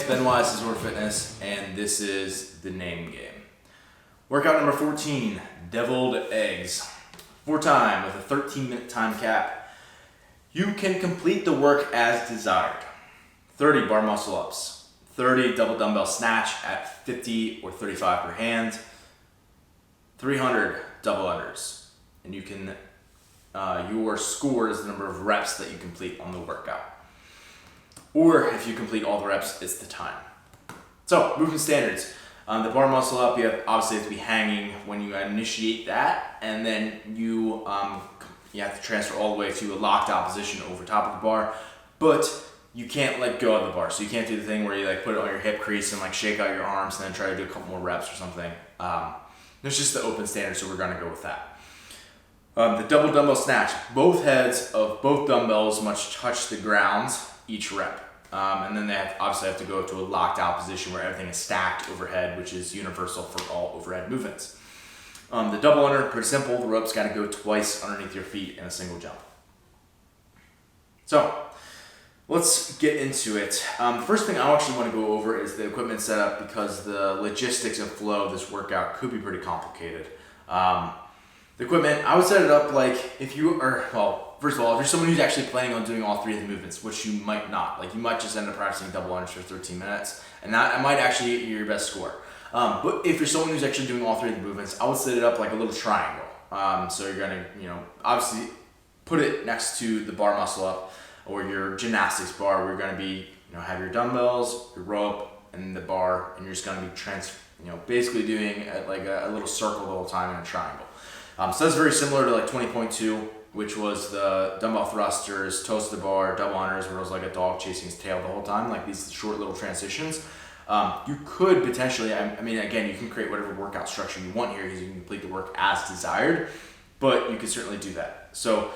it's Ben Wise, ZOAR Fitness, and this is the name game. Workout number 14, deviled eggs. 4 time with a 13-minute time cap. You can complete the work as desired. 30 bar muscle ups, 30 double dumbbell snatch at 50 or 35 per hand, 300 double unders, and you can your score is the number of reps that you complete on the workout. Or if you complete all the reps, it's the time. So, movement standards. The bar muscle up, you obviously have to be hanging when you initiate that, and then you have to transfer all the way to a locked out position over top of the bar, but you can't let go of the bar. So you can't do the thing where you like put it on your hip crease and like shake out your arms and then try to do a couple more reps or something. There's just the open standard, so we're gonna go with that. The double dumbbell snatch, both heads of both dumbbells must touch the ground each rep. And then they obviously have to go to a locked out position where everything is stacked overhead, which is universal for all overhead movements. The double under, pretty simple. The rope's got to go twice underneath your feet in a single jump. So let's get into it. The first thing I actually want to go over is the equipment setup, because the logistics and flow of this workout could be pretty complicated. The equipment, I would set it up like if you are, well, first of all, if you're someone who's actually planning on doing all 3 of the movements, which you might not, like you might just end up practicing double unders for 13 minutes, and that might actually get you your best score. But if you're someone who's actually doing all 3 of the movements, I would set it up like a little triangle. So you're gonna, obviously put it next to the bar muscle up or your gymnastics bar, where you're gonna be, have your dumbbells, your rope, and the bar, and you're just gonna be basically doing like a little circle the whole time in a triangle. So that's very similar to like 20.2, which was the dumbbell thrusters, toes to the bar, double unders, where it was like a dog chasing his tail the whole time, like these short little transitions. You could potentially, again, you can create whatever workout structure you want here, because you can complete the work as desired, but you can certainly do that. So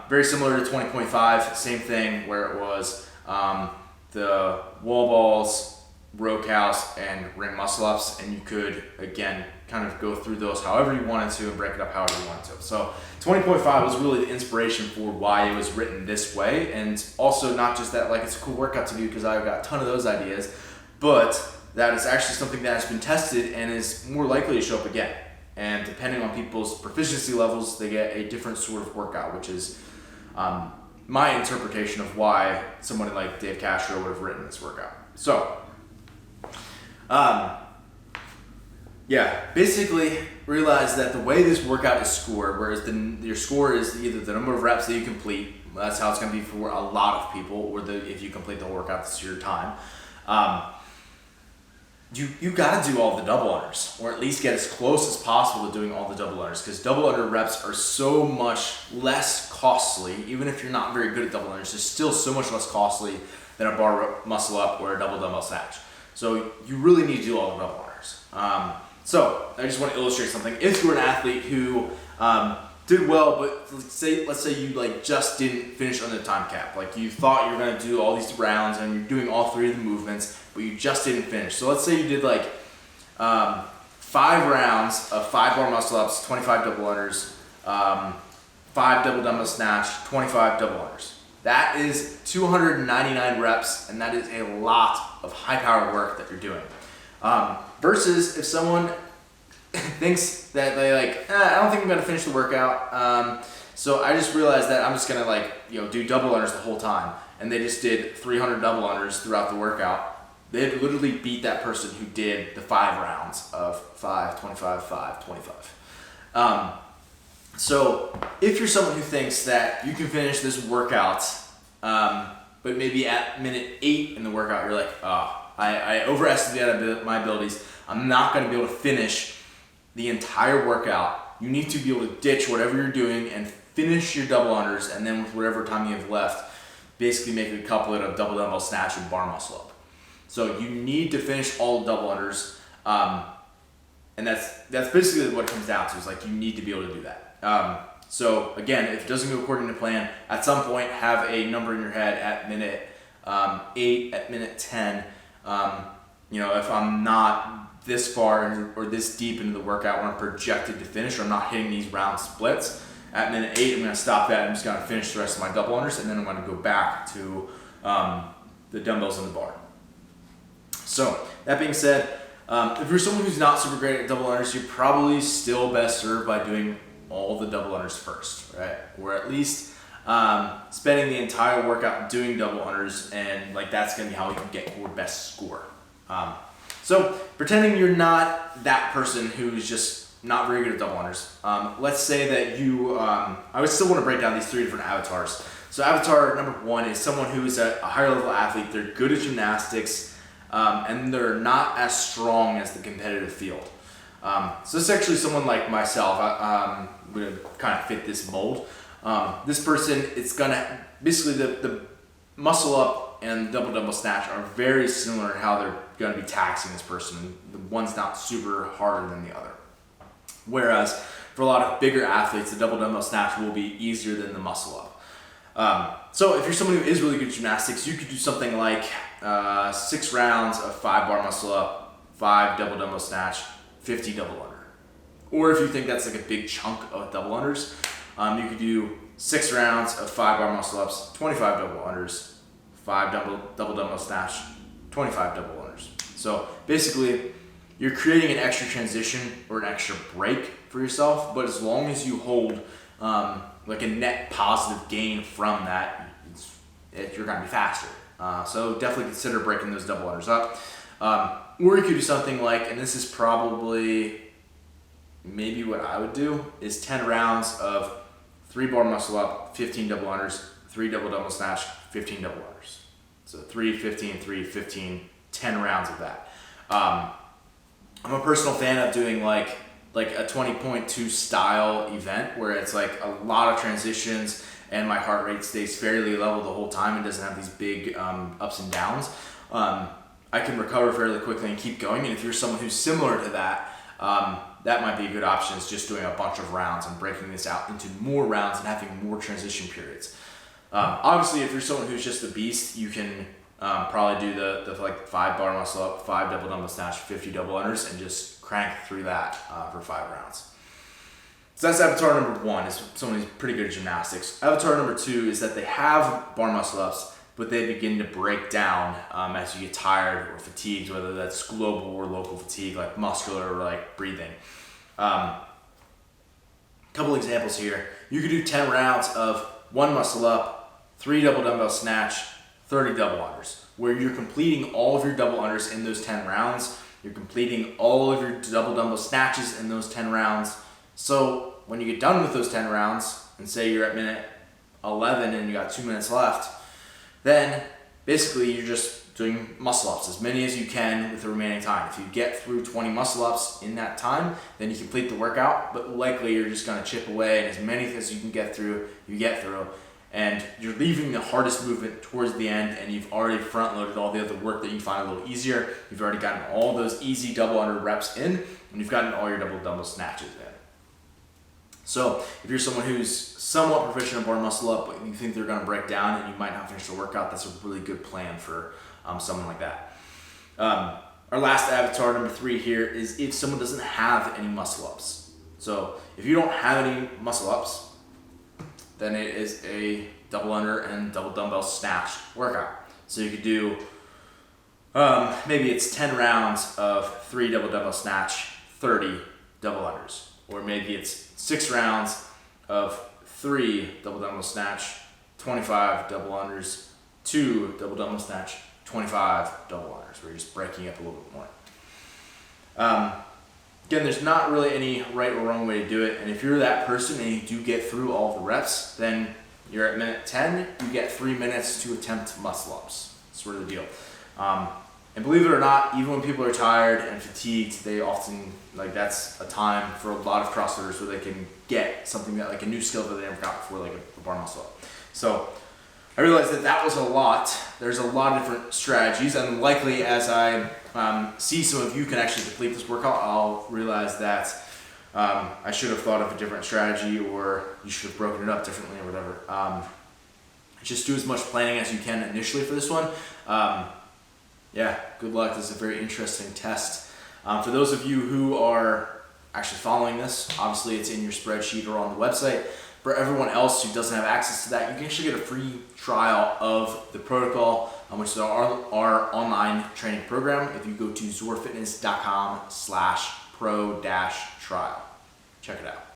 very similar to 20.5, same thing, where it was the wall balls, row cows, and ring muscle ups, and you could, again, kind of go through those however you wanted to and break it up however you wanted to. So 20.5 was really the inspiration for why it was written this way, and also not just that like it's a cool workout to do because I've got a ton of those ideas, but that is actually something that has been tested and is more likely to show up again. And depending on people's proficiency levels, they get a different sort of workout, which is my interpretation of why somebody like Dave Castro would have written this workout. So basically realize that the way this workout is scored, whereas your score is either the number of reps that you complete, that's how it's going to be for a lot of people, or if you complete the whole workout, that's your time. You got to do all the double unders, or at least get as close as possible to doing all the double unders, because double under reps are so much less costly. Even if you're not very good at double unders, they're still so much less costly than a bar muscle up or a double dumbbell snatch. So you really need to do all the double unders. So I just want to illustrate something. If you're an athlete who did well, but let's say you like just didn't finish on the time cap, like you thought you were going to do all these rounds and you're doing all 3 of the movements, but you just didn't finish. So let's say you did like 5 rounds of 5 bar muscle ups, 25 double unders, 5 double dumbbell snatch, 25 double unders. That is 299 reps, and that is a lot of high power work that you're doing. Versus if someone thinks that they I don't think I'm gonna finish the workout, so I just realized that I'm just gonna do double unders the whole time, and they just did 300 double unders throughout the workout. They'd literally beat that person who did the 5 rounds of 5, 25, 5, 25. So if you're someone who thinks that you can finish this workout, but maybe at minute 8 in the workout, you're like, I overestimated my abilities, I'm not going to be able to finish the entire workout. You need to be able to ditch whatever you're doing and finish your double unders, and then with whatever time you have left, basically make a couplet of double dumbbell snatch and bar muscle up. So you need to finish all the double unders, and that's basically what it comes down to, is like you need to be able to do that. So again, if it doesn't go according to plan, at some point have a number in your head at minute 8, at minute 10. If I'm not this far or this deep into the workout when I'm projected to finish, or I'm not hitting these round splits, at minute 8 I'm going to stop that. I'm just going to finish the rest of my double unders, and then I'm going to go back to the dumbbells and the bar. So that being said, if you're someone who's not super great at double unders, you're probably still best served by doing all the double unders first, right? Or at least spending the entire workout doing double unders, and like that's gonna be how you can get your best score. So pretending you're not that person who's just not very good at double unders. Let's say that you, I would still want to break down these 3 different avatars. So avatar number 1 is someone who is a higher level athlete. They're good at gymnastics, and they're not as strong as the competitive field. So this is actually someone like myself. I'm gonna kind of fit this mold. This person, it's gonna, basically the muscle up and double dumbbell snatch are very similar in how they're gonna be taxing this person. The one's not super harder than the other. Whereas for a lot of bigger athletes, the double dumbbell snatch will be easier than the muscle up. So if you're someone who is really good at gymnastics, you could do something like 6 rounds of 5 bar muscle up, 5 double dumbbell snatch, 50 double under. Or if you think that's like a big chunk of double unders, you could do 6 rounds of 5 bar muscle ups, 25 double unders, 5 double dumbbell snatch, 25 double unders. So basically, you're creating an extra transition or an extra break for yourself, but as long as you hold like a net positive gain from that, you're gonna be faster. So definitely consider breaking those double unders up. Or you could do something like, and this is probably maybe what I would do, is 10 rounds of 3 bar muscle up, 15 double unders, 3 double dumbbell snatch, 15 double unders. So 3, 15, 3, 15, 10 rounds of that. I'm a personal fan of doing like a 20.2 style event where it's like a lot of transitions and my heart rate stays fairly level the whole time and doesn't have these big ups and downs. I can recover fairly quickly and keep going. And if you're someone who's similar to that, that might be a good option, is just doing a bunch of rounds and breaking this out into more rounds and having more transition periods. Obviously, if you're someone who's just a beast, you can probably do the like 5 bar muscle up, 5 double dumbbell snatch, 50 double unders, and just crank through that for 5 rounds. So that's avatar number 1, is someone who's pretty good at gymnastics. Avatar number 2 is that they have bar muscle ups, but they begin to break down as you get tired or fatigued, whether that's global or local fatigue, like muscular or like breathing. Couple examples here. You could do 10 rounds of 1 muscle up, 3 double dumbbell snatch, 30 double unders, where you're completing all of your double unders in those 10 rounds. You're completing all of your double dumbbell snatches in those 10 rounds. So when you get done with those 10 rounds, and say you're at minute 11 and you got 2 minutes left, then basically you're just doing muscle ups, as many as you can with the remaining time. If you get through 20 muscle ups in that time, then you complete the workout, but likely you're just gonna chip away, and as many as you can get through, you get through. And you're leaving the hardest movement towards the end, and you've already front loaded all the other work that you find a little easier. You've already gotten all those easy double under reps in, and you've gotten all your double dumbbell snatches in. So if you're someone who's somewhat proficient in bar muscle up, but you think they're gonna break down and you might not finish the workout, that's a really good plan for someone like that. Our last avatar, number 3 here, is if someone doesn't have any muscle ups. So if you don't have any muscle ups, then it is a double under and double dumbbell snatch workout. So you could do, maybe it's 10 rounds of 3 double dumbbell snatch, 30 double unders. Or maybe it's 6 rounds of 3 double dumbbell snatch, 25 double unders, 2 double dumbbell snatch, 25 double unders, where you're just breaking up a little bit more. Again, there's not really any right or wrong way to do it, and if you're that person and you do get through all the reps, then you're at minute 10, you get 3 minutes to attempt muscle ups. That's sort of the deal. And believe it or not, even when people are tired and fatigued, they often, like, that's a time for a lot of CrossFitters where they can get something that, like a new skill that they never got before, like a bar muscle up. So I realized that was a lot. There's a lot of different strategies, and likely as I see some of you can actually complete this workout, I'll realize that I should have thought of a different strategy, or you should have broken it up differently or whatever. Just do as much planning as you can initially for this one. Yeah, good luck. This is a very interesting test. For those of you who are actually following this, obviously it's in your spreadsheet or on the website. For everyone else who doesn't have access to that, you can actually get a free trial of the protocol which is our online training program. If you go to zoarfitness.com/pro-trial, check it out.